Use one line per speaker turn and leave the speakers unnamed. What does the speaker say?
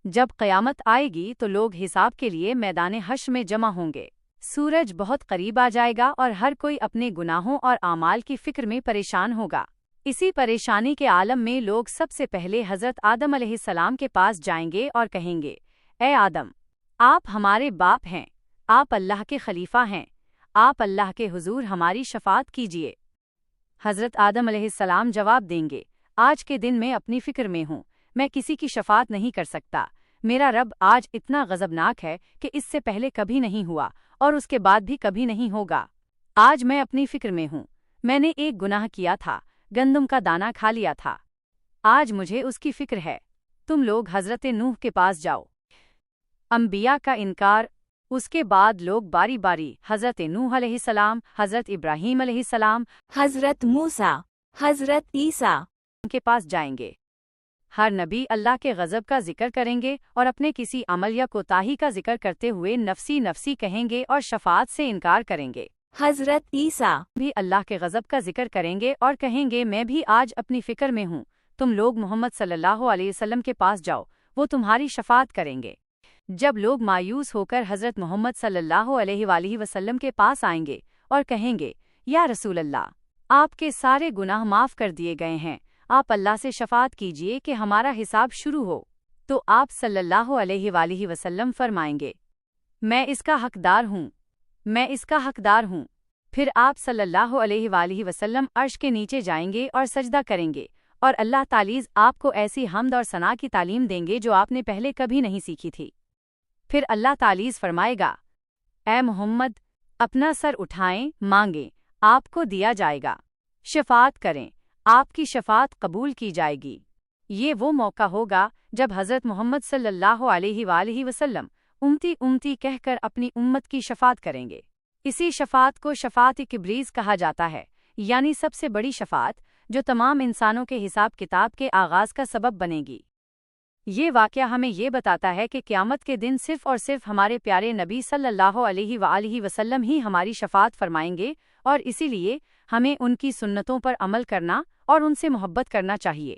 جب قیامت آئے گی تو لوگ حساب کے لیے میدان حشر میں جمع ہوں گے۔ سورج بہت قریب آ جائے گا اور ہر کوئی اپنے گناہوں اور اعمال کی فکر میں پریشان ہوگا۔ اسی پریشانی کے عالم میں لوگ سب سے پہلے حضرت آدم علیہ السلام کے پاس جائیں گے اور کہیں گے، اے آدم، آپ ہمارے باپ ہیں، آپ اللہ کے خلیفہ ہیں، آپ اللہ کے حضور ہماری شفاعت کیجیے۔ حضرت آدم علیہ السلام جواب دیں گے، آج کے دن میں اپنی فکر میں ہوں، میں کسی کی شفاعت نہیں کر سکتا، میرا رب آج اتنا غضبناک ہے کہ اس سے پہلے کبھی نہیں ہوا اور اس کے بعد بھی کبھی نہیں ہوگا۔ آج میں اپنی فکر میں ہوں، میں نے ایک گناہ کیا تھا، گندم کا دانہ کھا لیا تھا، آج مجھے اس کی فکر ہے۔ تم لوگ حضرت نوح کے پاس جاؤ۔ انبیاء کا انکار۔ اس کے بعد لوگ باری باری حضرت نوح علیہ السلام، حضرت ابراہیم علیہ السلام،
حضرت موسیٰ، حضرت عیسیٰ
کے پاس جائیں گے۔ ہر نبی اللہ کے غضب کا ذکر کریں گے اور اپنے کسی عمل یا کوتاہی کا ذکر کرتے ہوئے نفسی نفسی کہیں گے اور شفاعت سے انکار کریں گے۔
حضرت عیسیٰ
بھی اللہ کے غضب کا ذکر کریں گے اور کہیں گے، میں بھی آج اپنی فکر میں ہوں، تم لوگ محمد صلی اللہ علیہ وسلم کے پاس جاؤ، وہ تمہاری شفاعت کریں گے۔ جب لوگ مایوس ہو کر حضرت محمد صلی اللہ علیہ وآلہ وسلم کے پاس آئیں گے اور کہیں گے، یا رسول اللہ، آپ کے سارے گناہ معاف کر دیے گئے ہیں، آپ اللہ سے شفاعت کیجئے کہ ہمارا حساب شروع ہو، تو آپ صلی اللہ علیہ وآلہ وسلم فرمائیں گے، میں اس کا حقدار ہوں، میں اس کا حقدار ہوں۔ پھر آپ صلی اللہ علیہ وآلہ وسلم عرش کے نیچے جائیں گے اور سجدہ کریں گے اور اللہ تعالیٰ آپ کو ایسی حمد اور ثنا کی تعلیم دیں گے جو آپ نے پہلے کبھی نہیں سیکھی تھی۔ پھر اللہ تعالیٰ فرمائے گا، اے محمد، اپنا سر اٹھائیں، مانگیں، آپ کو دیا جائے گا، شفاعت کریں، آپ کی شفاعت قبول کی جائے گی۔ یہ وہ موقع ہوگا جب حضرت محمد صلی اللہ علیہ وآلہ وسلم امتی امتی کہہ کر اپنی امت کی شفاعت کریں گے۔ اسی شفاعت کو شفاعت کبریز کہا جاتا ہے، یعنی سب سے بڑی شفاعت جو تمام انسانوں کے حساب کتاب کے آغاز کا سبب بنے گی۔ یہ واقعہ ہمیں یہ بتاتا ہے کہ قیامت کے دن صرف اور صرف ہمارے پیارے نبی صلی اللہ علیہ وآلہ وسلم ہی ہماری شفاعت فرمائیں گے، اور اسی لیے ہمیں ان کی سنتوں پر عمل کرنا اور ان سے محبت کرنا چاہیے۔